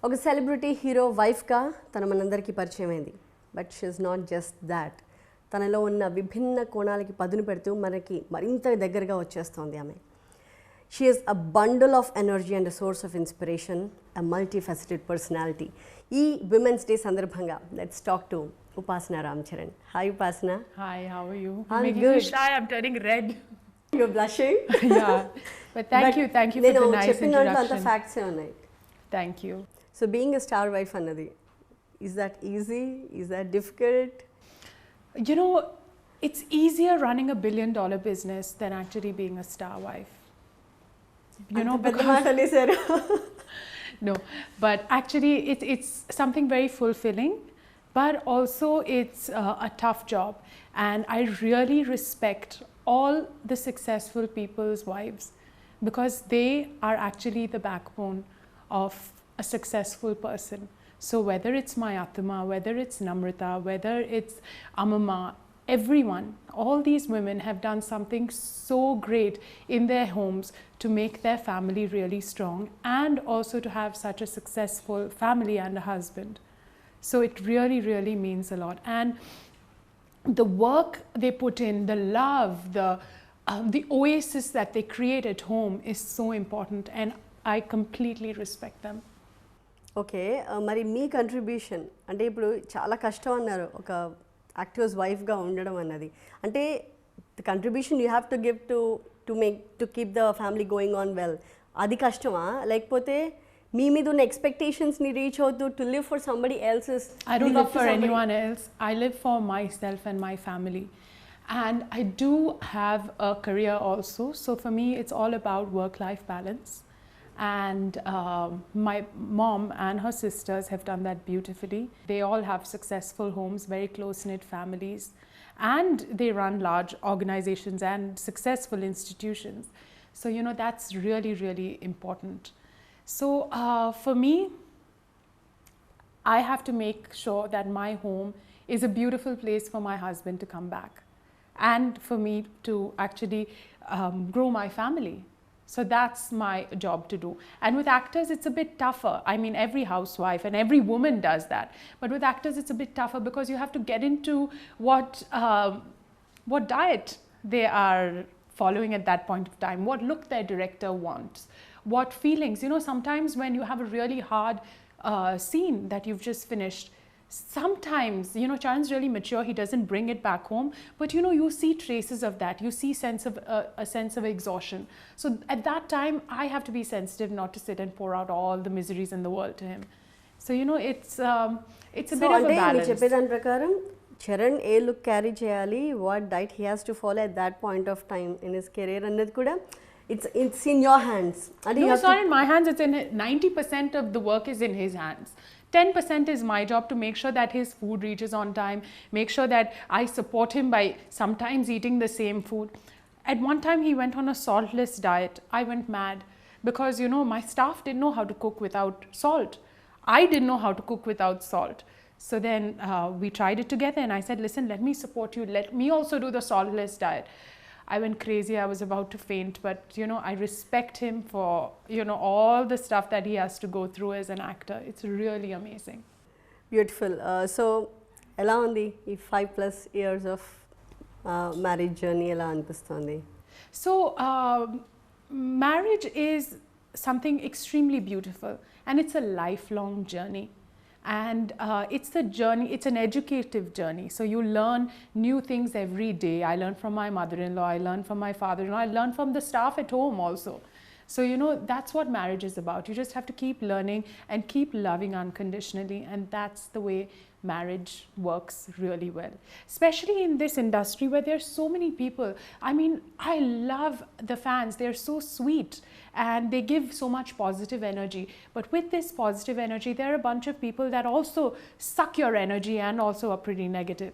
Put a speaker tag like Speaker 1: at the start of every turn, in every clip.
Speaker 1: ఒక celebrity hero వైఫ్గా తన మనందరికీ పరిచయం అయింది. But she's not just that. తనలో ఉన్న విభిన్న కోణాలకి పదును పెడుతూ మనకి మరింత దగ్గరగా వచ్చేస్తోంది ఆమె. She is a bundle of energy and source of inspiration, a multi faceted personality. ఈ విమెన్స్ డే సందర్భంగా let's talk to Upasana Ramcharan. Hi Upasana.
Speaker 2: Hi, how are you?
Speaker 1: I'm
Speaker 2: making
Speaker 1: good.
Speaker 2: me shy. I'm turning red.
Speaker 1: You're blushing.
Speaker 2: Yeah, but thank you for the nice introduction.
Speaker 1: Facts ఉన్నాయి.
Speaker 2: Thank you.
Speaker 1: So being a star wife అన్నది, is that easy? Is that difficult?
Speaker 2: You know, it's easier running a $1 billion business than actually being a star wife. You know, because no, but actually it's something very fulfilling. But also it's a tough job, and I really respect all the successful people's wives because they are actually the backbone of a successful person. So whether it's my Atma, whether it's Namrata, whether it's Amama, everyone, all these women have done something so great in their homes to make their family really strong, and also to have such a successful family and a husband. So it really, really means a lot. And the work they put in, the love, the oasis that they create at home is so important, and I completely respect them.
Speaker 1: Okay, మరి మీ contribution అంటే ఇప్పుడు చాలా కష్టం అన్నారు ఒక actors వైఫ్గా ఉండడం అన్నది. అంటే the contribution you have to give to keep the family going on well, అది కష్టమా? లేకపోతే మీ మీద ఉన్న ఎక్స్పెక్టేషన్స్ని రీచ్ అవుతూ to live for somebody else's?
Speaker 2: I don't live for anyone else. I live for myself and my family. And I do have a career also. So for me, it's all about work-life balance. And my mom and her sisters have done that beautifully. They all have successful homes, very close-knit families. And they run large organizations and successful institutions. So, you know, that's really, really important. So for me, I have to make sure that my home is a beautiful place for my husband to come back, and for me to actually grow my family. So that's my job to do. And with actors, it's a bit tougher. I mean, every housewife and every woman does that. But with actors, it's a bit tougher because you have to get into what diet they are following at that point of time, what look their director wants, what feelings. You know, sometimes when you have a really hard scene that you've just finished, sometimes, you know, Charan's really mature, he doesn't bring it back home, but you know, you see traces of that, you see a sense of exhaustion. So at that time, I have to be sensitive not to sit and pour out all the miseries in the world to him. So you know, it's a bit of a balance.
Speaker 1: మీరు చెప్పేదాని ప్రకారం చరణ్ ఏ look carry చేయాలి, what diet he has to follow at that point of time in his career అన్నది కూడా it's in your hands.
Speaker 2: No, it's not in my hands. It's in 90% of the work is in his hands. 10% is my job to make sure that his food reaches on time, make sure that I support him by sometimes eating the same food. At one time, he went on a saltless diet. I went mad because, you know, my staff didn't know how to cook without salt. I didn't know how to cook without salt. So then we tried it together, and I said, listen, let me support you. Let me also do the saltless diet. I went crazy. I was about to faint, but you know, I respect him for, you know, all the stuff that he has to go through as an actor. It's really amazing.
Speaker 1: Beautiful. So ఎలా ఉంది ఈ 5+ years of marriage journey, ఎలా అనిపిస్తుంది?
Speaker 2: So marriage is something extremely beautiful, and it's a lifelong journey. And it's a journey, it's an educative journey. So you learn new things every day. I learn from my mother-in-law, I learn from my father-in-law, I learn from the staff at home also. So you know, that's what marriage is about. You just have to keep learning and keep loving unconditionally, and that's the way marriage works really well. Especially in this industry where there's so many people. I mean, I love the fans. They're so sweet and they give so much positive energy. But with this positive energy, there are a bunch of people that also suck your energy and also are pretty negative.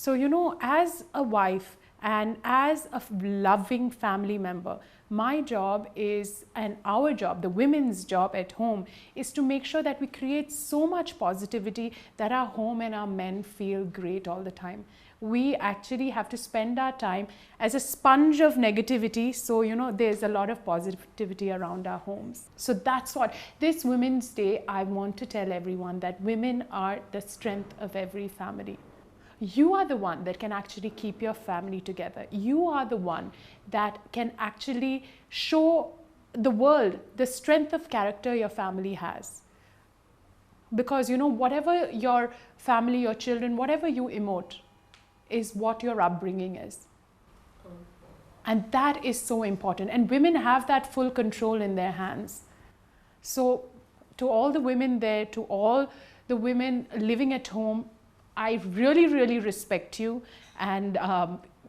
Speaker 2: So, you know, as a wife and as a loving family member, my job is, and our job, the women's job at home, is to make sure that we create so much positivity that our home and our men feel great all the time. we actually have to spend our time as a sponge of negativity. So, you know, there's a lot of positivity around our homes. So that's what this Women's Day, I want to tell everyone that women are the strength of every family. You are the one that can actually keep your family together. You are the one that can actually show the world the strength of character your family has. Because, you know, whatever your family, your children, whatever you emote is what your upbringing is. And that is so important. And women have that full control in their hands. So to all the women there, to all the women living at home, I really, really respect you. And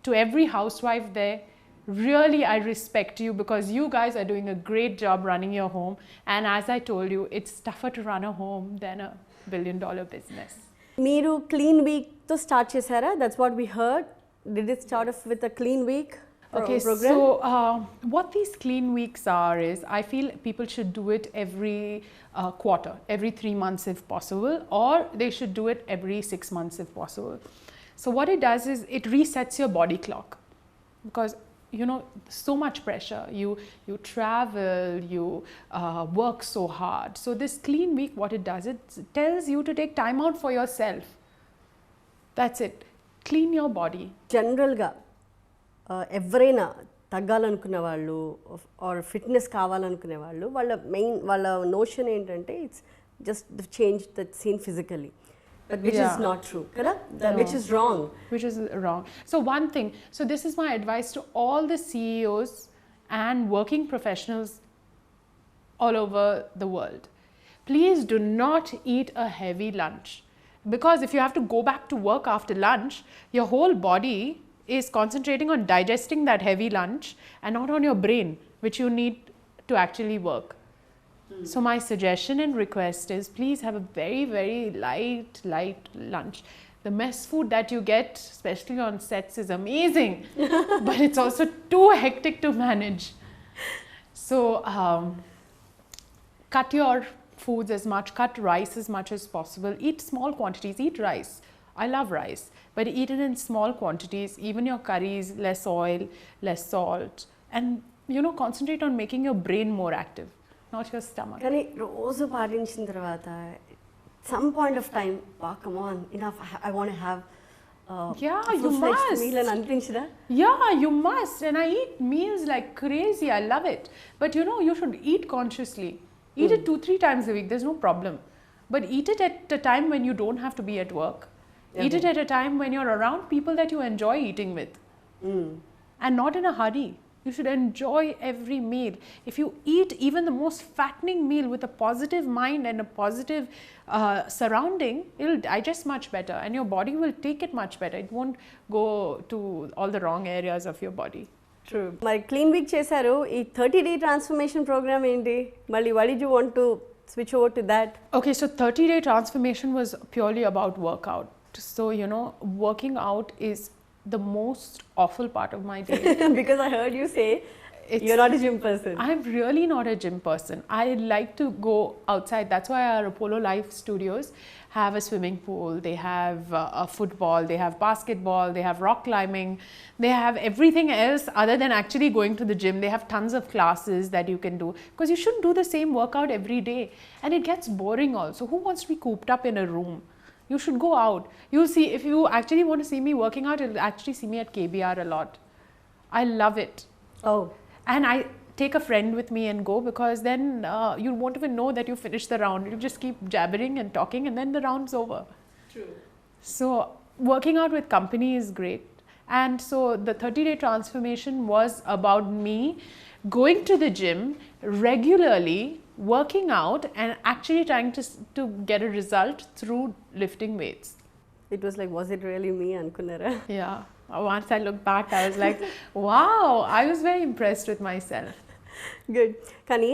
Speaker 2: to every housewife there, really I respect you, because you guys are doing a great job running your home. And as I told you, it's tougher to run a home than a billion-dollar business.
Speaker 1: మీరు clean వీక్తో start చేశారా? That's what we heard. Did it start off with a clean week
Speaker 2: Okay,
Speaker 1: program?
Speaker 2: so what these clean weeks are is, I feel people should do it every quarter, every 3 months if possible, or they should do it every 6 months if possible. So what it does is it resets your body clock, because you know, so much pressure, you travel, you work so hard. So this clean week, what it does, it tells you to take time out for yourself. That's it. Clean your body.
Speaker 1: జనరల్గా ఎవరైనా తగ్గాలనుకున్న వాళ్ళు are fitness కావాలనుకునే వాళ్ళు వాళ్ళ notion ఏంటంటే it's just change the scene physically, but which is not true, correct?
Speaker 2: No.
Speaker 1: Which is wrong.
Speaker 2: Which is wrong. So one thing, so this is my advice to all the CEOs and working professionals all over the world. Please do not eat a heavy lunch, because if you have to go back to work after lunch, your whole body is concentrating on digesting that heavy lunch and not on your brain, which you need to actually work. So my suggestion and request is, please have a very, very light lunch. The mess food that you get, especially on sets, is amazing, but it's also too hectic to manage. So cut your foods as much, cut rice as much as possible. Eat small quantities, eat rice. I love rice, but eat it in small quantities. Even your curries, less oil, less salt, and you know, concentrate on making your brain more active, not your stomach.
Speaker 1: కానీ రోజు పాటించిన తర్వాత some point of time, come on, enough, I want to have
Speaker 2: Yeah, you
Speaker 1: full-fledged
Speaker 2: must.
Speaker 1: meal అని అనిపించదా?
Speaker 2: Yeah, you must. And I eat meals like crazy. I love it. But you know, you should eat consciously. Eat it 2-3 times a week. There's no problem. But eat it at a time when you don't have to be at work. Eat it at a time when you're around people that you enjoy eating with. And not in a hurry. You should enjoy every meal. If you eat even the most fattening meal with a positive mind and a positive surrounding, it'll digest much better, and your body will take it much better. It won't go to all the wrong areas of your body.
Speaker 1: True. మరి clean week చేశారు, ఈ 30-day transformation program ఏంటి? మళ్ళీ why did you want to switch over to that?
Speaker 2: Okay, so 30-day transformation was purely about workout. So, you know, working out is the most awful part of my day.
Speaker 1: Because I heard you say you're not a gym person.
Speaker 2: I'm really not a gym person. I like to go outside. That's why our Apollo Life studios have a swimming pool, they have a football, they have basketball, they have rock climbing, they have everything else other than actually going to the gym. They have tons of classes that you can do, because you shouldn't do the same workout every day, and it gets boring also. Who wants to be cooped up in a room? You should go out. You'll see, if you actually want to see me working out, you'll actually see me at KBR a lot. I love it.
Speaker 1: Oh.
Speaker 2: And I take a friend with me and go, because then you won't even know that you finished the round. You just keep jabbering and talking, and then the round's over.
Speaker 1: True.
Speaker 2: So working out with company is great. And so the 30-day transformation was about me going to the gym regularly, working out, and actually trying to get a result through lifting weights.
Speaker 1: It was like, was it really me అనుకున్నారా?
Speaker 2: Yeah. Once I look back, I was like, wow, I was very impressed with myself.
Speaker 1: Good. కానీ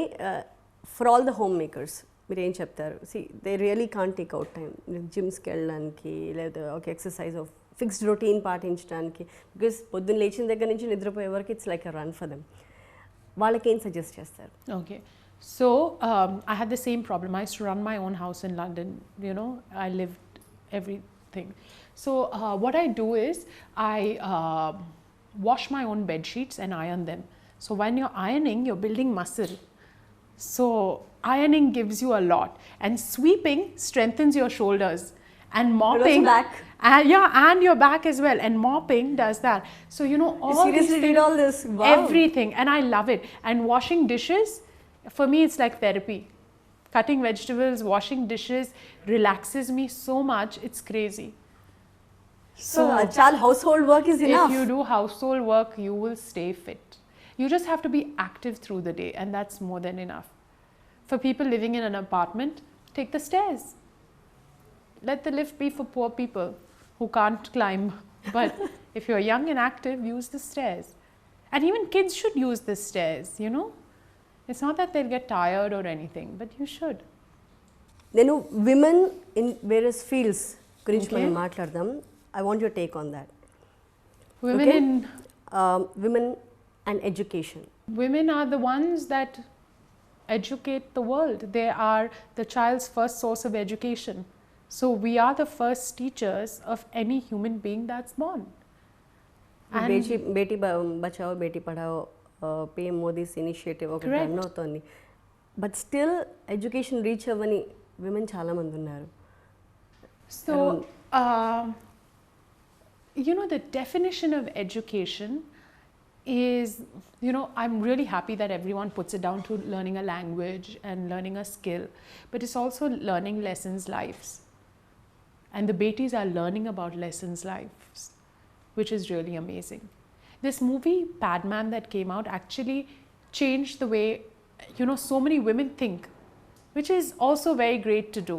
Speaker 1: for all the homemakers మీరు ఏం చెప్తారు? So they really can't take out time జిమ్స్కి వెళ్ళడానికి, లేదా ఒక exercise of fixed routine పాటించడానికి, because పొద్దున్న లేచిన దగ్గర నుంచి నిద్రపోయే వరకు it's like a run for them. వాళ్ళకి ఏం సజెస్ట్ చేస్తారు?
Speaker 2: Okay. So I had the same problem. I used to run my own house in London. You know, I lived everything. So what I do is I wash my own bed sheets and iron them. So when you're ironing, you're building muscle. So ironing gives you a lot, and sweeping strengthens your shoulders, and mopping
Speaker 1: back.
Speaker 2: And your back as well, and mopping does that. So you know, all
Speaker 1: You seriously
Speaker 2: these
Speaker 1: did all this? Wow.
Speaker 2: everything, and I love it. And washing dishes, for me it's like therapy. Cutting vegetables, washing dishes relaxes me so much, it's crazy.
Speaker 1: So child household work is enough.
Speaker 2: If you do household work, you will stay fit. You just have to be active through the day, and that's more than enough. For people living in an apartment, take the stairs. Let the lift be for poor people who can't climb. But if you're young and active, use the stairs. And even kids should use the stairs, you know. It's not that they'll get tired or anything, but you should.
Speaker 1: Then women in various fields గురించి
Speaker 2: Okay.
Speaker 1: మనం మాట్లాడదాం. I want your take on that.
Speaker 2: Women
Speaker 1: Okay.
Speaker 2: in
Speaker 1: Women and education.
Speaker 2: Women are the ones that educate the world. They are the child's first source of education. So we are the first teachers of any human being that's born. And
Speaker 1: Beti Bachao Beti Padhao PM Modi's initiative ఒకటి
Speaker 2: Correct.
Speaker 1: Run అవుతోంది. But still education reach అవ్వని women చాలామంది ఉన్నారు.
Speaker 2: So, you know, the definition of education is, you know, I'm really happy that everyone puts it down to learning a language and learning a skill, but it's also learning lessons lives. And the Betis are learning about lessons lives, which is really amazing. This movie, Padman, that came out actually changed the way, you know, so many women think, which is also very great to do.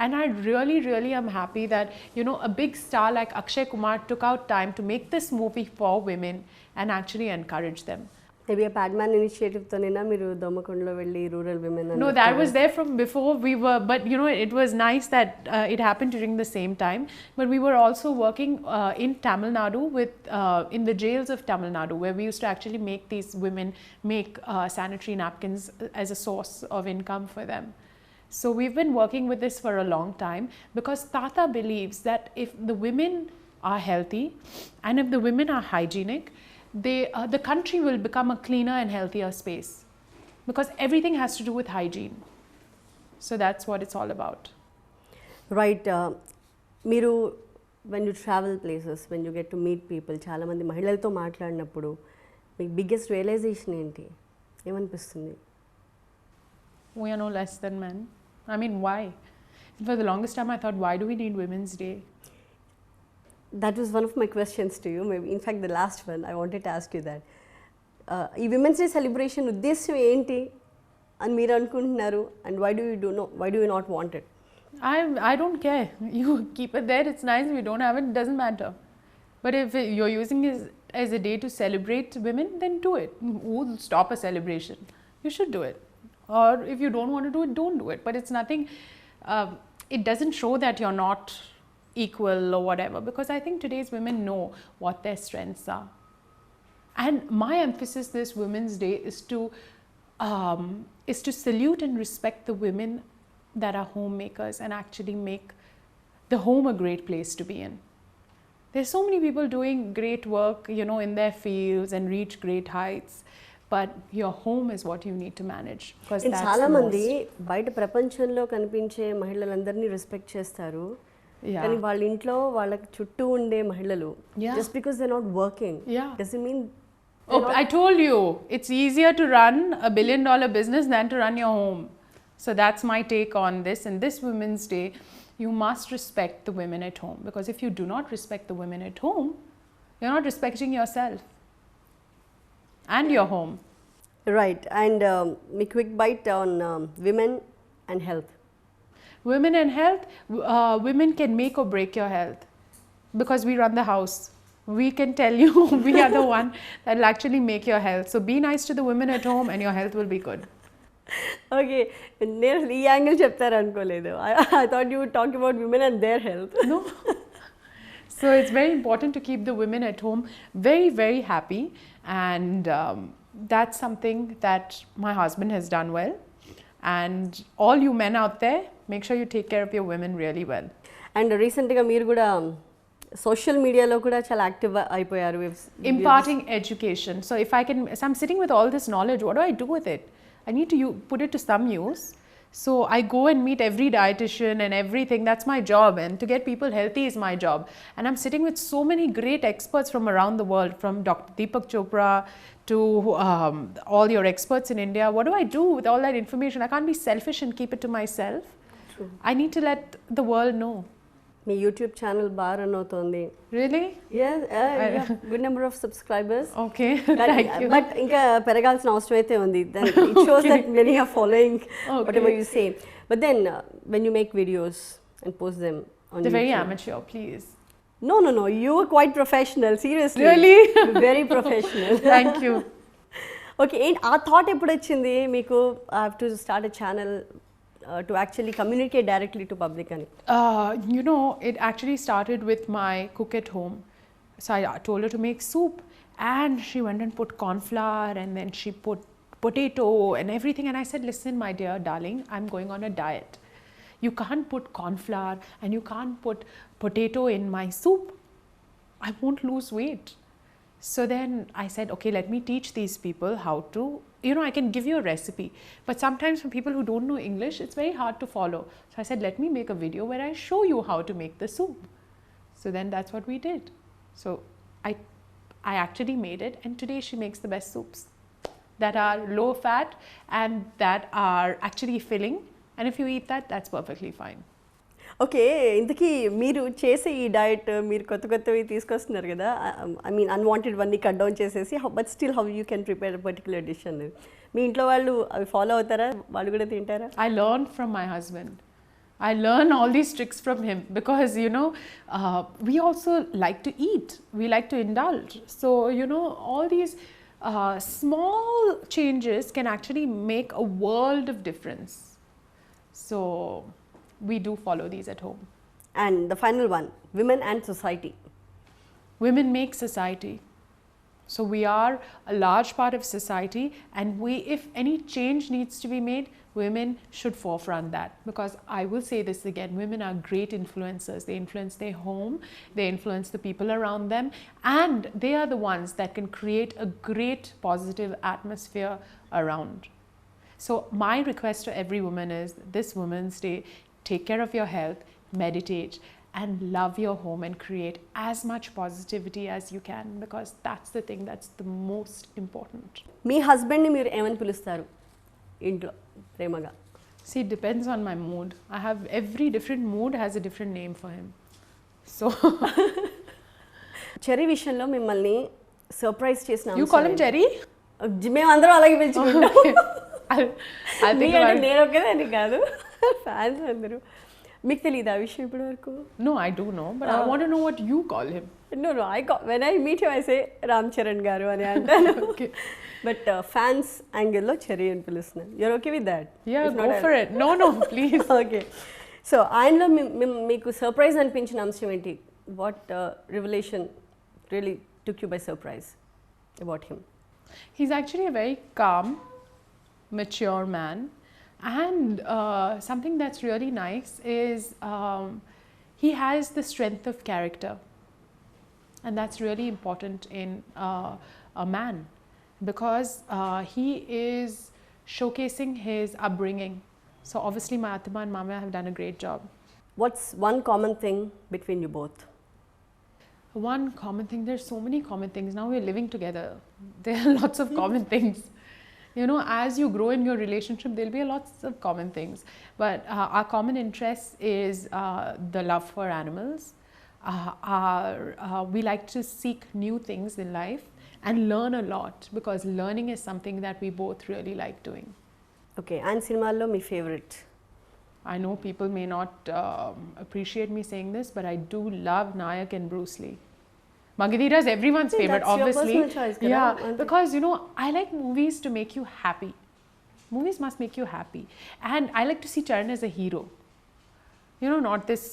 Speaker 2: And I really, really am happy that, you know, a big star like Akshay Kumar took out time to make this movie for women and actually encourage them.
Speaker 1: Maybe ఆ Padman ఇనిషియేటివ్తోనేనా మీరు దొమ్మకొండలో వెళ్ళి rural women
Speaker 2: No, that was there from before we were, but you know, it was nice that it happened during the same time. But we were also working in Tamil Nadu with, in the jails of Tamil Nadu, where we used to actually make these women make sanitary napkins as a source of income for them. So we've been working with this for a long time, because Tata believes that if the women are healthy and if the women are hygienic, the country will become a cleaner and healthier space, because everything has to do with hygiene. So that's what it's all about.
Speaker 1: Right. మీరు when you travel places, when you get to meet people, చాలామంది మహిళలతో మాట్లాడినప్పుడు మీకు biggest realisation ఏంటి? ఏమనిపిస్తుంది?
Speaker 2: We are no less than men. I mean, why? For the longest time I thought, why do we need Women's Day?
Speaker 1: That was one of my questions to you. Maybe, in fact, the last one, I wanted to ask you that. ఈ women's day celebration ఉద్దేశం ఏంటి అని మీరు అనుకుంటున్నారు? And why do you not want it?
Speaker 2: I don't care. You keep it there, it's nice. If you don't have it, it doesn't matter. But if you're using it as a day to celebrate women, then do it. Who will stop a celebration? You should do it. Or if you don't want to do it, don't do it. But it's nothing, it doesn't show that you're not equal or whatever, because I think today's women know what their strengths are. And my emphasis this Women's Day is to salute and respect the women that are homemakers and actually make the home a great place to be in. There's so many people doing great work, you know, in their fields and reach great heights, but your home is what you need to manage, because that's
Speaker 1: చాలా
Speaker 2: the
Speaker 1: మంది
Speaker 2: most.
Speaker 1: బయట ప్రపంచంలో కనిపించే మహిళలందరినీ respect చేస్తారు.
Speaker 2: Yeah.
Speaker 1: కానీ వాళ్ళ ఇంట్లో వాళ్ళకి చుట్టూ ఉండే మహిళలు
Speaker 2: Yeah.
Speaker 1: Just because they not working
Speaker 2: Yeah.
Speaker 1: Does it mean?
Speaker 2: Oh, I told you, it's easier to run a $1 billion business than to run your home. So that's my take on this. And this Women's Day, you must respect the women at home, because if you do not respect the women at home, you're not respecting yourself and your home.
Speaker 1: Right. And మీ quick bite on women and health.
Speaker 2: Women and health, women can make or break your health, because we run the house. We can tell you, we are the one that will actually make your health. So be nice to the women at home and your health will be good.
Speaker 1: Okay, నేను ఈ angle చెప్తారు అనుకోలేదు. I thought you talk about women and their health.
Speaker 2: No. So it's very important to keep the women at home very, very happy, and that's something that my husband has done well. And all you men out there, make sure you take care of your women really well.
Speaker 1: And రీసెంట్గా మీరు కూడా social మీడియాలో కూడా చాలా active అయిపోయారు.
Speaker 2: Imparting education. So if I'm sitting with all this knowledge, what do I do with it? I need to put it to some use. So I go and meet every dietitian and everything. That's my job, and to get people healthy is my job. And I'm sitting with so many great experts from around the world, from Dr. Deepak Chopra to all your experts in India. What do I do with all that information? I can't be selfish and keep it to myself.
Speaker 1: True.
Speaker 2: I need to let the world know.
Speaker 1: Me YouTube channel బాగా run అవుతుంది.
Speaker 2: Really?
Speaker 1: Yeah, good number of subscribers.
Speaker 2: Okay. Thank you.
Speaker 1: But ఇంకా పెరగాల్సిన అవసరం అయితే ఉంది. Then it shows that many are following whatever you say. But then when you make videos and post them on
Speaker 2: They're
Speaker 1: YouTube,
Speaker 2: very amateur, please.
Speaker 1: No. You are quite professional. Seriously.
Speaker 2: Really?
Speaker 1: Very professional.
Speaker 2: Thank you.
Speaker 1: Okay, and ఆ thought ఎప్పుడు వచ్చింది మీకు? I have to start a channel to actually communicate directly to public ani?
Speaker 2: You know, it actually started with my cook at home. So I told her to make soup, and she went and put corn flour, and then she put potato and everything. And I said, listen, my dear darling, I'm going on a diet. You can't put corn flour and you can't put potato in my soup. I won't lose weight. So then I said, okay, let me teach these people how to, you know, I can give you a recipe. But sometimes for people who don't know English, it's very hard to follow. So I said, let me make a video where I show you how to make the soup. So then that's what we did. So I actually made it, and today she makes the best soups that are low fat and that are actually filling. And if you eat that, that's perfectly fine.
Speaker 1: Okay, ఇంతకీ మీరు చేసే ఈ diet, మీరు కొత్తవి తీసుకొస్తున్నారు కదా, I mean unwanted వన్నీ cut down చేసేసి, but still how you can prepare particular dish అనేది మీ ఇంట్లో వాళ్ళు అవి ఫాలో అవుతారా? వాళ్ళు కూడా తింటారా?
Speaker 2: I learned from my husband. I learn all these tricks from him because, you know, we also like to eat. We like to indulge. So, you know, all these small changes can actually make a world of difference. So we do follow these at home.
Speaker 1: And the final one, women and society.
Speaker 2: Women make society. So we are a large part of society, and if any change needs to be made, women should forefront that. Because I will say this again, women are great influencers. They influence their home, they influence the people around them, and they are the ones that can create a great positive atmosphere around. So my request to every woman is, this Women's Day, take care of your health, meditate, and love your home and create as much positivity as you can, because that's the thing that's the most important.
Speaker 1: మీ హస్బెండ్ని మీరు ఏమని పిలుస్తారు ఇంట్లో ప్రేమగా?
Speaker 2: See, it depends on my mood. I have every different mood has a different name for him. So
Speaker 1: cherry విషయంలో మిమ్మల్ని surprise చేసిన
Speaker 2: you call him Jerry?
Speaker 1: మేమందరం అలాగే పిలుచుకుంటాం.
Speaker 2: I'll think about it.
Speaker 1: నేను ఒకేదాన్ని కాదు, ఫ్యాన్స్ అందరూ. మీకు తెలియదు ఆ విషయం ఇప్పటి వరకు?
Speaker 2: No, I do know, but I want to know what you call him.
Speaker 1: No, when I meet him, I say Ramcharan garu అని అంటాను.
Speaker 2: Okay.
Speaker 1: But fans angle లో చెర్రీ అని పిలుస్తున్నాను. You're okay with that?
Speaker 2: Yeah, go for it. No, please.
Speaker 1: Okay. So ఆయనలో మీకు surprise అనిపించిన అంశం ఏంటి? What revelation really took you by surprise about him?
Speaker 2: He's actually a very calm, mature man, and something that's really nice is he has the strength of character, and that's really important in a man, because he is showcasing his upbringing. So obviously my Atma and Mama have done a great job.
Speaker 1: What's one common thing between you both?
Speaker 2: One common thing, there's so many common things. Now we're living together, there are lots of common things. You know, as you grow in your relationship, there'll be lots of common things. But our common interest is the love for animals. We like to seek new things in life and learn a lot, because learning is something that we both really like doing.
Speaker 1: Okay, and సినిమాల్లో మీ favourite?
Speaker 2: I know people may not appreciate me saying this, but I do love Nayak and Bruce Lee. Magadira is everyone's favorite,
Speaker 1: that's
Speaker 2: obviously.
Speaker 1: Your personal choice,
Speaker 2: yeah, because you know, I like movies to make you happy. Movies must make you happy, and I like to see Charan as a hero. You know, not this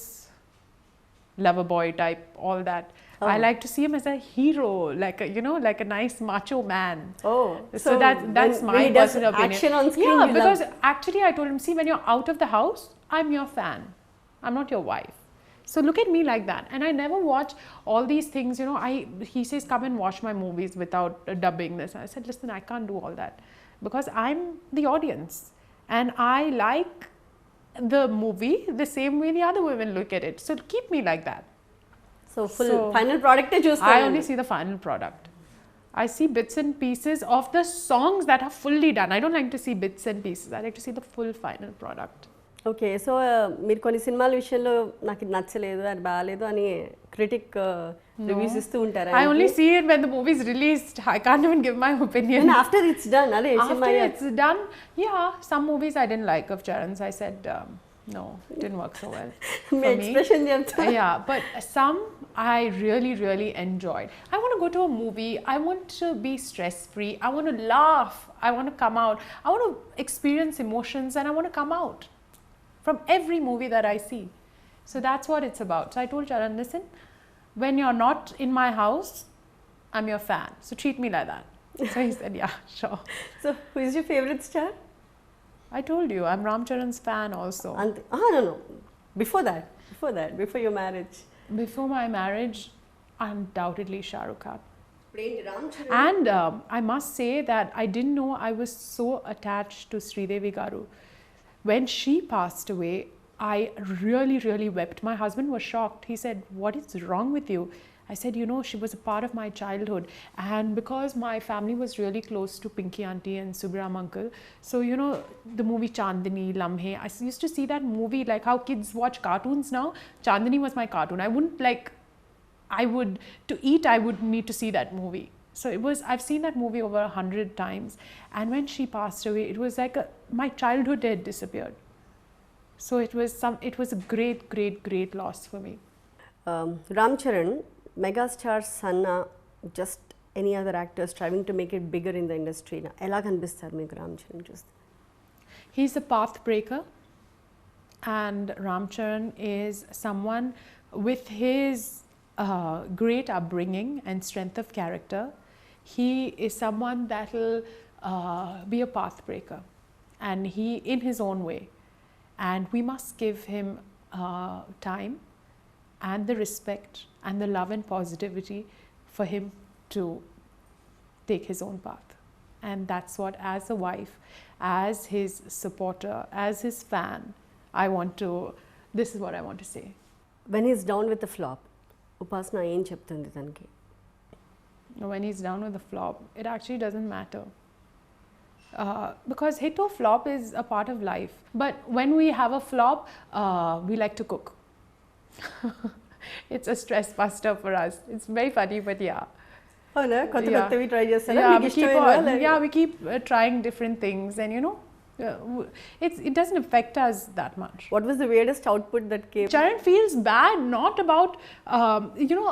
Speaker 2: lover boy type, all that.
Speaker 1: Oh.
Speaker 2: I like to see him as a hero, like a, you know, like a nice macho man.
Speaker 1: Oh,
Speaker 2: so that's my
Speaker 1: when he does
Speaker 2: personal opinion.
Speaker 1: action on screen,
Speaker 2: yeah,
Speaker 1: you
Speaker 2: because
Speaker 1: love.
Speaker 2: actually I told him, see, when you're out of the house, I'm your fan. I'm not your wife. So look at me like that. And I never watch all these things, you know. He says, come and watch my movies without dubbing this. I said, listen, I can't do all that because I'm the audience and I like the movie the same way the other women look at it. So keep me like that.
Speaker 1: So final product
Speaker 2: I only see the final product. I see bits and pieces of the songs that are fully done. I don't like to see bits and pieces. I like to see the full final product.
Speaker 1: Okay so మీరు కొన్ని సినిమాల విషయంలో నాకు ఇది నచ్చలేదు అది బాగాలేదు అని క్రిటిక్ రివ్యూస్ ఇస్తూ ఉంటారు.
Speaker 2: I only see it when the movie is released. I can't even give my opinion.
Speaker 1: And after it's done,
Speaker 2: after it's done, yeah, some movies I didn't like of Charan's. I said no, it didn't work so well for me.
Speaker 1: Expression
Speaker 2: yeah, but some I really enjoyed. I want to go to a movie. I want to be stress free. I want to laugh. I want to come out. I want to experience emotions and I want to come out from every movie that I see. So that's what it's about. So I told Charan, listen, when you're not in my house, I'm your fan. So treat me like that. So he said, yeah, sure.
Speaker 1: So who is your favorite star?
Speaker 2: I told you, I'm Ramcharan's fan also.
Speaker 1: No. Before your marriage.
Speaker 2: Before my marriage, undoubtedly Shah Rukh Khan. And I must say that I didn't know I was so attached to Sridevi Garu. When she passed away, I really wept. My husband was shocked. He said, what is wrong with you? I said, you know, she was a part of my childhood. And because my family was really close to Pinky Auntie and Subram Uncle, so, you know, the movie Chandni, Lamhe, I used to see that movie like how kids watch cartoons now. Chandni was my cartoon. To eat, I would need to see that movie. So I've seen that movie over 100 times. And when she passed away, it was like my childhood had disappeared. So it was a great loss for me.
Speaker 1: Ramcharan, megastar Sanna, just any other actor striving to make it bigger in the industry. Ela kanipistaru meeku Ramcharan chuste?
Speaker 2: He's a path breaker. And Ramcharan is someone with his great upbringing and strength of character. He is someone that will be a path breaker, and he in his own way, and we must give him time and the respect and the love and positivity for him to take his own path. And that's what, as a wife, as his supporter, as his fan, this is what I want to say.
Speaker 1: When he's down with the flop, Upasana ఏం చెప్తుంది తనకి?
Speaker 2: When he's down with the flop, it actually doesn't matter. Because hit or flop is a part of life. But when we have a flop, we like to cook. It's a stress buster for us. It's very funny, but yeah.
Speaker 1: Oh no, kottavi try chestara.
Speaker 2: Yeah, we keep trying different things, and you know, it doesn't affect us that much.
Speaker 1: What was the weirdest output that came?
Speaker 2: Charan feels bad, not about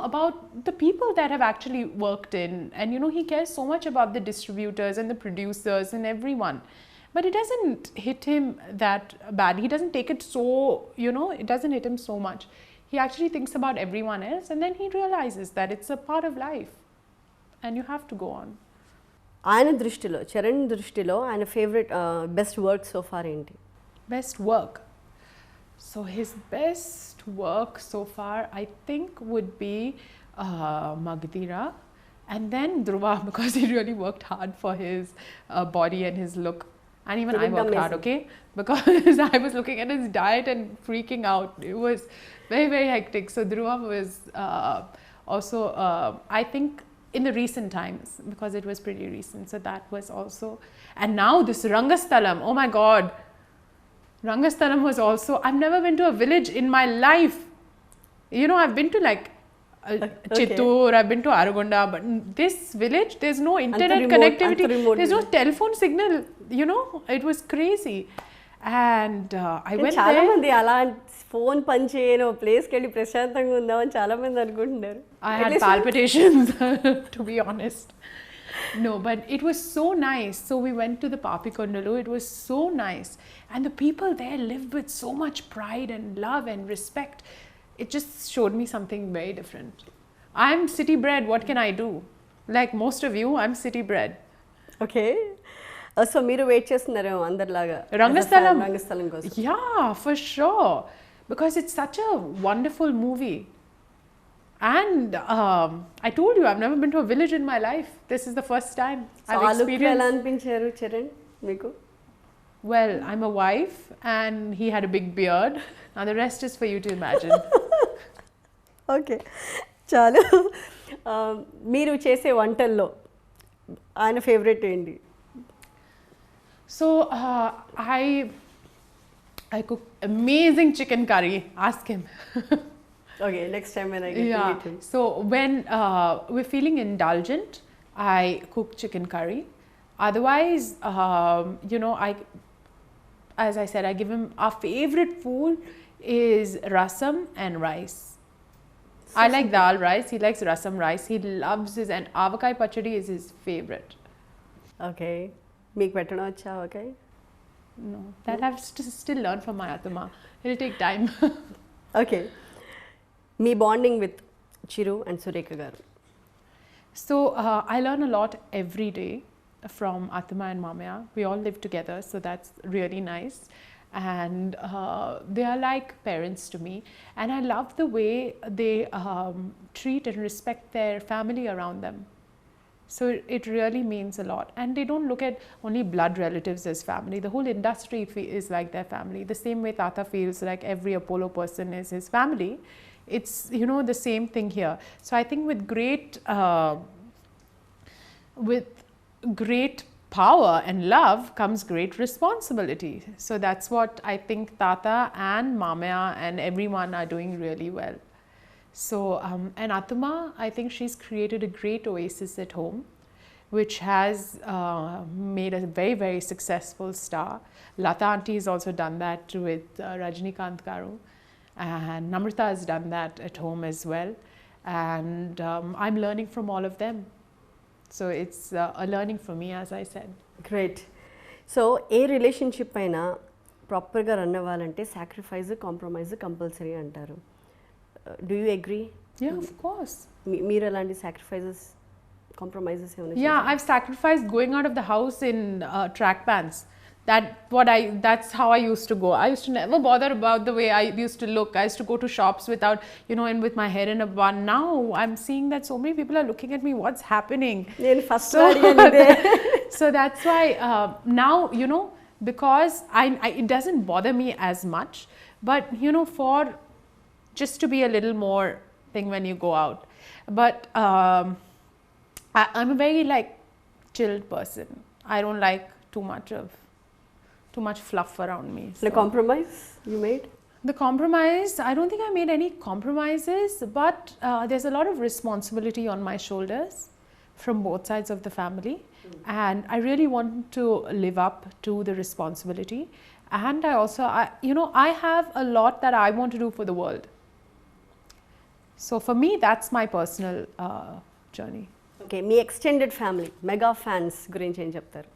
Speaker 2: about the people that have actually worked in, and you know, he cares so much about the distributors and the producers and everyone, but it doesn't hit him that bad. He doesn't take it so, you know, it doesn't hit him so much. He actually thinks about everyone else, and then he realizes that it's a part of life and you have to go on.
Speaker 1: ఆయన దృష్టిలో, చరణ్ దృష్టిలో ఆయన favourite best work so far ఏంటి?
Speaker 2: Best work. So his best work so far, I think, would be Magdira, and then Dhruva, because he really worked hard for his body and his look. And even I worked hard, okay? Because I was looking at his diet and freaking out. It was very hectic. So Dhruva was also, I think, in the recent times, because it was pretty recent. So that was also, and now this Rangasthalam, oh my God. Rangasthalam was also, I've never been to a village in my life. You know, I've been to like Chittoor, I've been to Aragonda, but this village, there's no internet connectivity. There's no telephone signal, you know, it was crazy. And I went there.
Speaker 1: చాలా మంది అలా phone పని చేయను ప్లేస్కి వెళ్ళి ప్రశాంతంగా ఉందామని చాలా మంది అనుకుంటున్నారు.
Speaker 2: I had palpitations, to be honest. No, but it was so nice. So we went to the Papikondalu. It was so nice. And the people there lived with so much pride and love and respect. It just showed me something very different. I'm city bred. What can I do? Like most of you, I'm city bred.
Speaker 1: Okay. So మీరు wait చేస్తున్నారేమో అందరిలాగా
Speaker 2: రంగస్థలం
Speaker 1: కోసం?
Speaker 2: Yeah, for sure. because it's such a wonderful movie. And I told you, I've never been to a village in my life. This is the first time I've experienced.
Speaker 1: ఎలా అనిపించారు చరణ్ మీకు?
Speaker 2: Well, I'm a wife and he had a big beard. Now the rest is for you to imagine.
Speaker 1: Okay, చాలు. మీరు చేసే వంటల్లో ఆయన favourite ఏంటి?
Speaker 2: So I cook amazing chicken curry. Ask him.
Speaker 1: Okay, next time when I get to meet him.
Speaker 2: So when we're feeling indulgent, I cook chicken curry. Otherwise, you know, as I said, I give him, our favorite food is rasam and rice. I like dal rice, he likes rasam rice. He loves his, and avakai pachadi is his favorite.
Speaker 1: Okay, మీకు పెట్టడం వచ్చా? Okay.
Speaker 2: No, that I've still learned from my atama. It'll take time.
Speaker 1: Okay. Me bonding with Chiru and Surekha గారు?
Speaker 2: So I learn a lot every day from Atma and Mamaya. We all live together, so that's really nice. And they are like parents to me. And I love the way they treat and respect their family around them. So it really means a lot. And they don't look at only blood relatives as family. The whole industry is like their family. The same way Tata feels like every Apollo person is his family. It's, you know, the same thing here. So I think with great power and love comes great responsibility. So that's what I think Tata and Mamaya and everyone are doing really well. So and Atma, I think she's created a great oasis at home, which has made a very, very successful star. Lata auntie has also done that with Rajnikant Garu. And Namrata has done that at home as well. And I'm learning from all of them. So it's a learning for me, as I said.
Speaker 1: Great. So A relationship అయినా ప్రాపర్గా run అవ్వాలంటే sacrifice, compromise compulsory అంటారు. Do you agree?
Speaker 2: Yeah, of course.
Speaker 1: మీరు ఎలాంటి sacrifices, compromises ఏమైనా?
Speaker 2: Yeah, I've sacrificed going out of the house in track pants. That's how I used to go. I used to never bother about the way I used to look. I used to go to shops without, you know, and with my hair in a bun. Now I'm seeing that so many people are looking at me, what's happening? So that's why now, you know, because it doesn't bother me as much, but you know, for just to be a little more thing when you go out. But I'm a very like chilled person. I don't like too much fluff around me.
Speaker 1: So. The compromise you made?
Speaker 2: The compromise, I don't think I made any compromises, but there's a lot of responsibility on my shoulders from both sides of the family. And I really want to live up to the responsibility. And I also, you know, I have a lot that I want to do for the world. So for me, that's my personal journey.
Speaker 1: Okay, me extended family, mega fans గురించి ఏం చెప్తారు?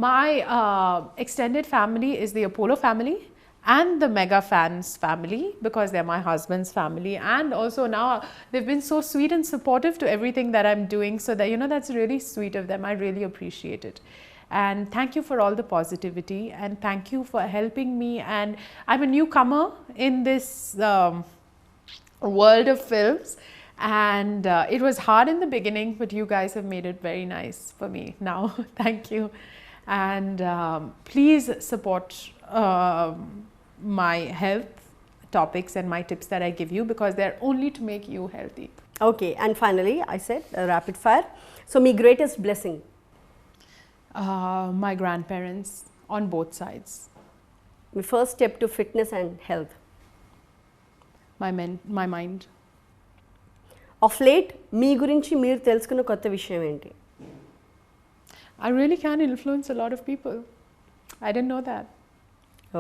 Speaker 2: My extended family is the Apollo family and the Mega Fans family, because they're my husband's family, and also now they've been so sweet and supportive to everything that I'm doing, so that, you know, that's really sweet of them. I really appreciate it. And thank you for all the positivity, and thank you for helping me. And I'm a newcomer in this world of films, and it was hard in the beginning, but you guys have made it very nice for me now. Thank you. And please support my health topics and my tips that I give you, because they're only to make you healthy.
Speaker 1: Okay, and finally I said rapid fire. So my greatest blessing?
Speaker 2: My grandparents on both sides.
Speaker 1: My first step to fitness and health?
Speaker 2: My mind.
Speaker 1: Of late మీ గురించి మీరు తెలుసుకున్న కొత్త విషయం ఏంటి?
Speaker 2: I really can influence a lot of people. I didn't know that.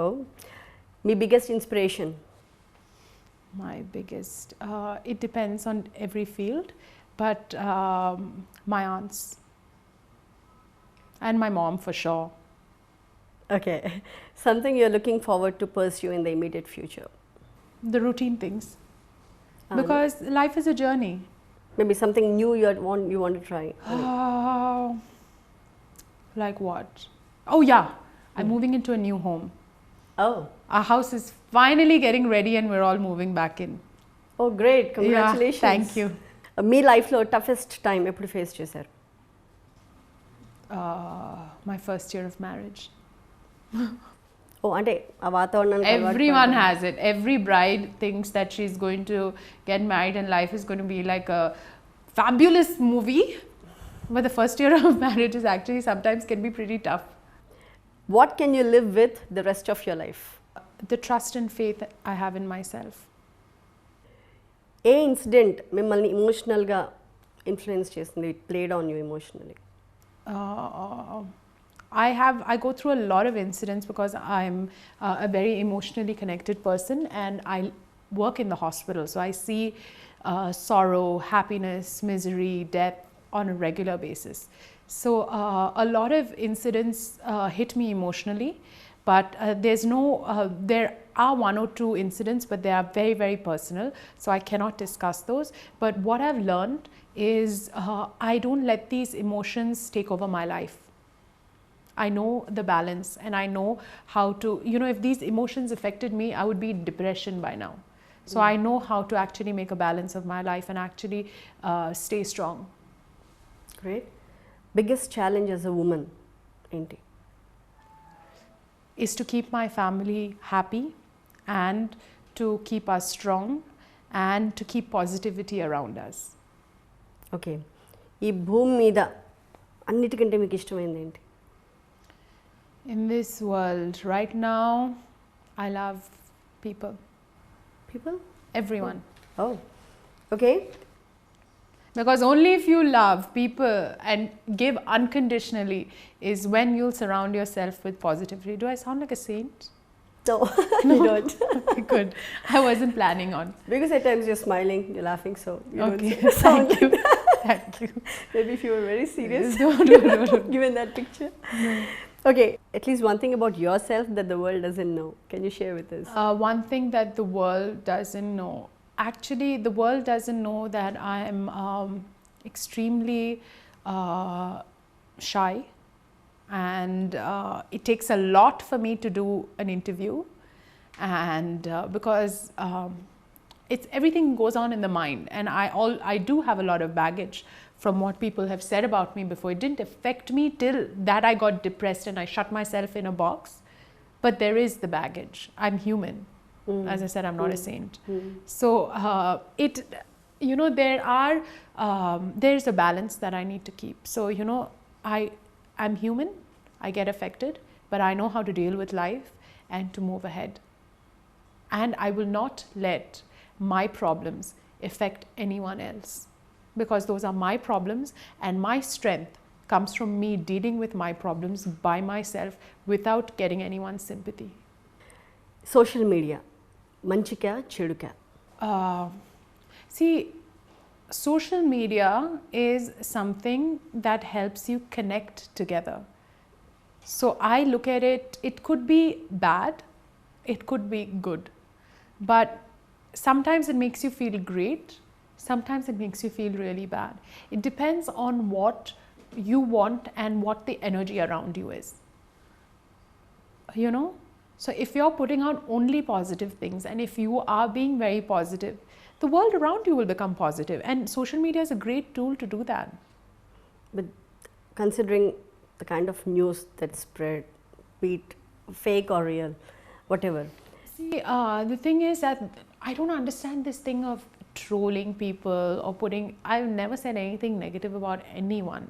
Speaker 1: Oh, my biggest inspiration?
Speaker 2: My biggest, it depends on every field, but my aunts and my mom for sure.
Speaker 1: Okay, something you're looking forward to pursue in the immediate future?
Speaker 2: The routine things, because life is a journey.
Speaker 1: Maybe something new you want to try?
Speaker 2: Like what? Oh yeah, I'm moving into a new home.
Speaker 1: Oh.
Speaker 2: Our house is finally getting ready and we're all moving back in.
Speaker 1: Oh, great. Congratulations.
Speaker 2: Yeah, thank you.
Speaker 1: మీ లైఫ్లో toughest time ఎప్పుడు face చేశారు?
Speaker 2: My first year of marriage.
Speaker 1: ఓ అంటే ఆ వాతావరణానికి
Speaker 2: Everyone has it. Every bride thinks that she's going to get married and life is going to be like a fabulous movie. But the first year of marriage is actually sometimes can be pretty tough.
Speaker 1: What can you live with the rest of your life?
Speaker 2: The trust and faith I have in myself.
Speaker 1: A incident మిమ్మల్ని ఎమోషనల్గా influence చేసింది? It played on you emotionally.
Speaker 2: I go through a lot of incidents because I'm a very emotionally connected person and I work in the hospital. So I see sorrow, happiness, misery, death on a regular basis. So a lot of incidents hit me emotionally, but there are one or two incidents, but they are very, very personal. So I cannot discuss those. But what I've learned is I don't let these emotions take over my life. I know the balance and I know how to, if these emotions affected me, I would be in depression by now. So I know how to actually make a balance of my life and actually stay strong.
Speaker 1: Great. Biggest challenge as a woman, enti?
Speaker 2: Is to keep my family happy and to keep us strong and to keep positivity around us.
Speaker 1: Okay. ఈ భూమి మీద అన్నిటికంటే మీకు ఇష్టమైంది ఏంటి?
Speaker 2: In this world right now, I love people.
Speaker 1: People?
Speaker 2: Everyone.
Speaker 1: Oh, okay.
Speaker 2: Because only if you love people and give unconditionally is when you'll surround yourself with positivity. Do I sound like a saint?
Speaker 1: No, you don't.
Speaker 2: Okay, good. I wasn't planning on.
Speaker 1: Because at times you're smiling, you're laughing, so you
Speaker 2: Okay,
Speaker 1: don't sound
Speaker 2: thank you.
Speaker 1: like that.
Speaker 2: Thank you.
Speaker 1: Maybe if you were very serious,
Speaker 2: No.
Speaker 1: given that picture. No. Okay, at least one thing about yourself that the world doesn't know. Can you share with us?
Speaker 2: One thing that the world doesn't know. Actually, the world doesn't know that I am extremely shy, and it takes a lot for me to do an interview, and because it's everything goes on in the mind, and I do have a lot of baggage from what people have said about me before. It didn't affect me till that I got depressed and I shut myself in a box, but there is the baggage. I'm human. As I said, I'm not a saint. So there's a balance that I need to keep. So I'm human, I get affected, but I know how to deal with life and to move ahead. And I will not let my problems affect anyone else, because those are my problems and my strength comes from me dealing with my problems by myself without getting anyone's sympathy.
Speaker 1: Social media, manchika cheduka?
Speaker 2: See, social media is something that helps you connect together. So I look at it, it could be bad, it could be good, but sometimes it makes you feel great, sometimes it makes you feel really bad. It depends on what you want and what the energy around you is. So if you're putting out only positive things and if you are being very positive, the world around you will become positive, and social media is a great tool to do that.
Speaker 1: But considering the kind of news that's spread, be it fake or real, whatever.
Speaker 2: See, the thing is that I don't understand this thing of trolling people or I've never said anything negative about anyone,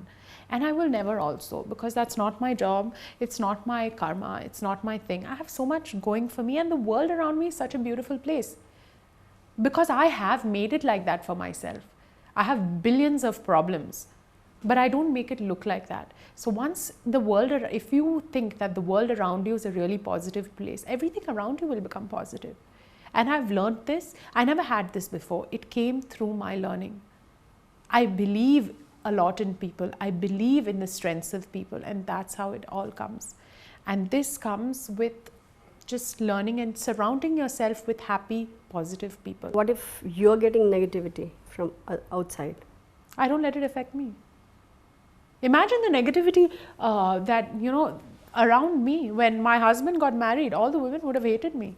Speaker 2: and I will never also, because that's not my job, it's not my karma, it's not my thing. I have so much going for me, and the world around me is such a beautiful place because I have made it like that for myself. I have billions of problems, but I don't make it look like that. So once if you think that the world around you is a really positive place, everything around you will become positive. And I've learned this. I never had this before. It came through my learning. I believe a lot in people. I believe in the strengths of people, and that's how it all comes. And this comes with just learning and surrounding yourself with happy, positive people.
Speaker 1: What if you're getting negativity from outside?
Speaker 2: I don't let it affect me. Imagine the negativity that, around me. When my husband got married, all the women would have hated me.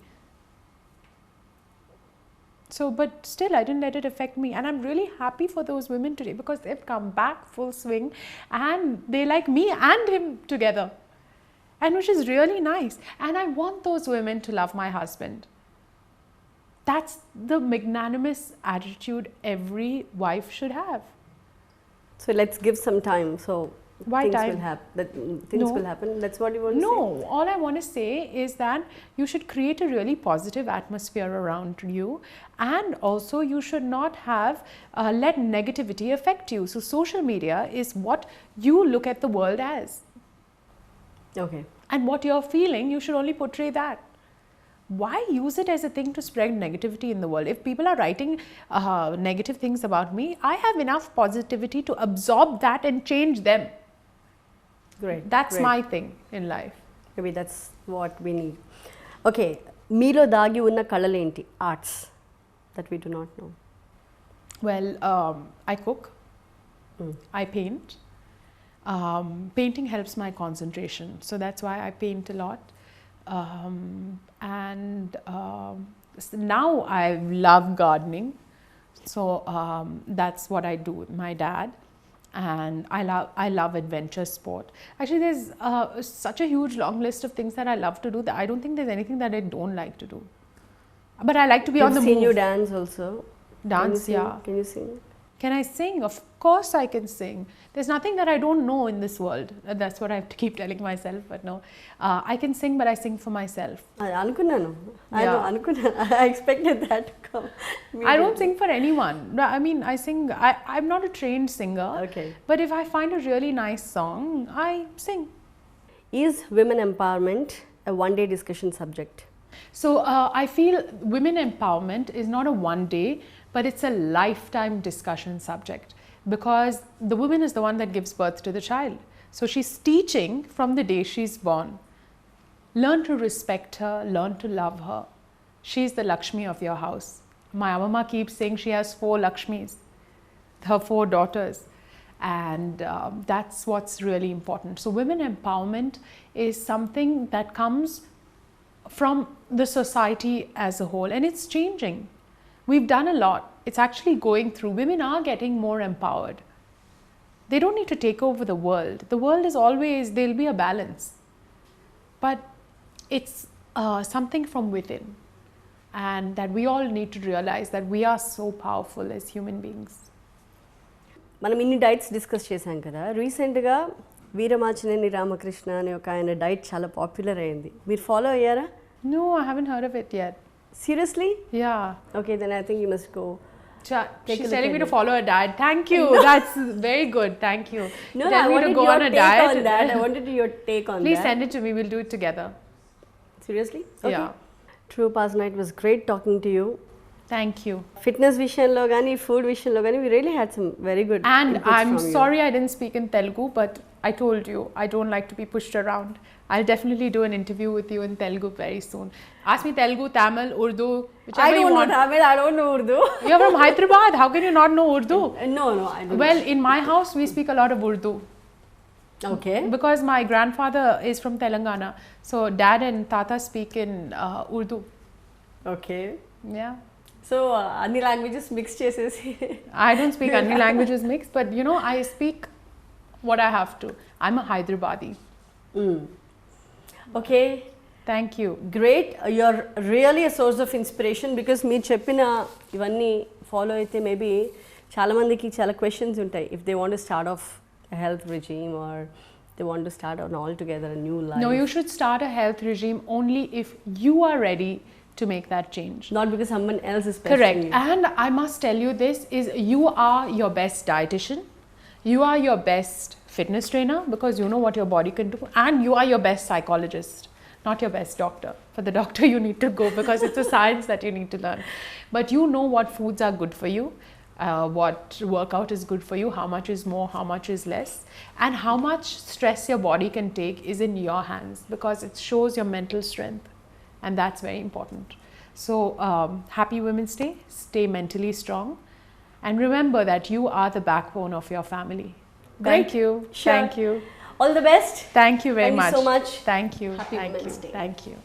Speaker 2: So, but still, I didn't let it affect me. And I'm really happy for those women today because they've come back full swing and they like me and him together. And which is really nice. And I want those women to love my husband. That's the magnanimous attitude every wife should have.
Speaker 1: So let's give some time. So
Speaker 2: Why
Speaker 1: things
Speaker 2: time?
Speaker 1: will happen. Things will happen. That's what you want to say?
Speaker 2: No, all I want to say is that you should create a really positive atmosphere around you, and also you should not have let negativity affect you. So social media is what you look at the world as.
Speaker 1: Okay.
Speaker 2: And what you're feeling, you should only portray that. Why use it as a thing to spread negativity in the world? If people are writing negative things about me, I have enough positivity to absorb that and change them.
Speaker 1: Great.
Speaker 2: That's
Speaker 1: Great.
Speaker 2: my thing in life.
Speaker 1: Maybe that's what we need. Okay. Meelo daagi unna kalalenti, arts that we do not know.
Speaker 2: Well, I cook, I paint. Painting helps my concentration, so that's why I paint a lot. Now I love gardening, so that's what I do with my dad. And I love adventure sport. Actually, there's such a huge long list of things that I love to do that I don't think there's anything that I don't like to do. But I like to be on the move.
Speaker 1: I've seen you dance also.
Speaker 2: Dance, yeah.
Speaker 1: Can you sing?
Speaker 2: Can I sing? Of course I can sing. There's nothing that I don't know in this world. That's what I have to keep telling myself, but no. I can sing, but I sing for myself.
Speaker 1: Anukunnanu.
Speaker 2: Yeah.
Speaker 1: I expected that to come.
Speaker 2: I don't sing for anyone. I mean, I sing, I'm not a trained singer.
Speaker 1: Okay.
Speaker 2: But if I find a really nice song, I sing.
Speaker 1: Is women empowerment a one-day discussion subject?
Speaker 2: So I feel women empowerment is not a one day, but it's a lifetime discussion subject, because the woman is the one that gives birth to the child. So she's teaching from the day she's born. Learn to respect her, learn to love her. She's the Lakshmi of your house. My mama keeps saying she has 4 Lakshmis, her 4 daughters. And that's what's really important. So women empowerment is something that comes from the society as a whole, and it's changing. We've done a lot. It's actually going through. Women are getting more empowered. They don't need to take over the world. The world is always, there'll be a balance. But it's something from within. And that we all need to realize that we are so powerful as human beings.
Speaker 1: మనం ఇన్ని diets discuss చేశాం కదా. రీసెంట్గా వీరమాచినేని రామకృష్ణ అనే ఒక ఆయన diet చాలా popular అయింది. మీరు ఫాలో అయ్యారా?
Speaker 2: No, I haven't heard of it yet.
Speaker 1: Seriously?
Speaker 2: Yeah.
Speaker 1: Okay, then I think you must go.
Speaker 2: She's telling me to follow a diet. Thank you. No. That's very good. Thank you.
Speaker 1: No, I wanted your take on that. I wanted your take on
Speaker 2: Please
Speaker 1: that.
Speaker 2: send it to me. We'll do it together.
Speaker 1: Seriously? Okay.
Speaker 2: Yeah.
Speaker 1: True Upasana, it was great talking to you.
Speaker 2: Thank you.
Speaker 1: Fitness విషయంలో కానీ food విషయంలో కానీ we really had some very good
Speaker 2: And
Speaker 1: inputs
Speaker 2: I'm
Speaker 1: from you.
Speaker 2: sorry I didn't speak in Telugu, but I told you I don't like to be pushed around. I'll definitely do an interview with you in Telugu very soon. Ask me Telugu, Tamil, Urdu, whichever
Speaker 1: I don't
Speaker 2: you
Speaker 1: know
Speaker 2: want.
Speaker 1: Tamil, I don't know Urdu.
Speaker 2: You're from Hyderabad. How can you not know Urdu?
Speaker 1: No, I don't
Speaker 2: Well, in my house we speak a lot of Urdu.
Speaker 1: Okay.
Speaker 2: Because my grandfather is from Telangana. So dad and tata speak in Urdu.
Speaker 1: Okay.
Speaker 2: Yeah.
Speaker 1: So అన్ని languages mix చేసేసి
Speaker 2: I don't speak any languages mixed, but you know, I speak what I have to. I'm a Hyderabadi.
Speaker 1: Okay.
Speaker 2: Thank you.
Speaker 1: Great. You're really a source of inspiration because మీరు చెప్పిన ఇవన్నీ follow అయితే maybe చాలామందికి చాలా questions ఉంటాయి. If they want to start off a health regime or they want to start on altogether a new life.
Speaker 2: No, you should start a health regime only if you are ready to make that change.
Speaker 1: Not because someone else is pressuring
Speaker 2: Correct.
Speaker 1: you.
Speaker 2: And I must tell you this is you are your best dietitian. You are your best fitness trainer because you know what your body can do, and you are your best psychologist, not your best doctor. For the doctor you need to go because it's a science that you need to learn. But you know what foods are good for you, what workout is good for you, how much is more, how much is less, and how much stress your body can take is in your hands because it shows your mental strength. And that's very important. So happy Women's Day. Stay mentally strong. And remember that you are the backbone of your family. Thank you.
Speaker 1: Sure.
Speaker 2: Thank you.
Speaker 1: All the best.
Speaker 2: Thank you very
Speaker 1: Thank you
Speaker 2: much.
Speaker 1: so much.
Speaker 2: Thank you.
Speaker 1: Happy
Speaker 2: Thank
Speaker 1: Women's
Speaker 2: you.
Speaker 1: Day.
Speaker 2: Thank you.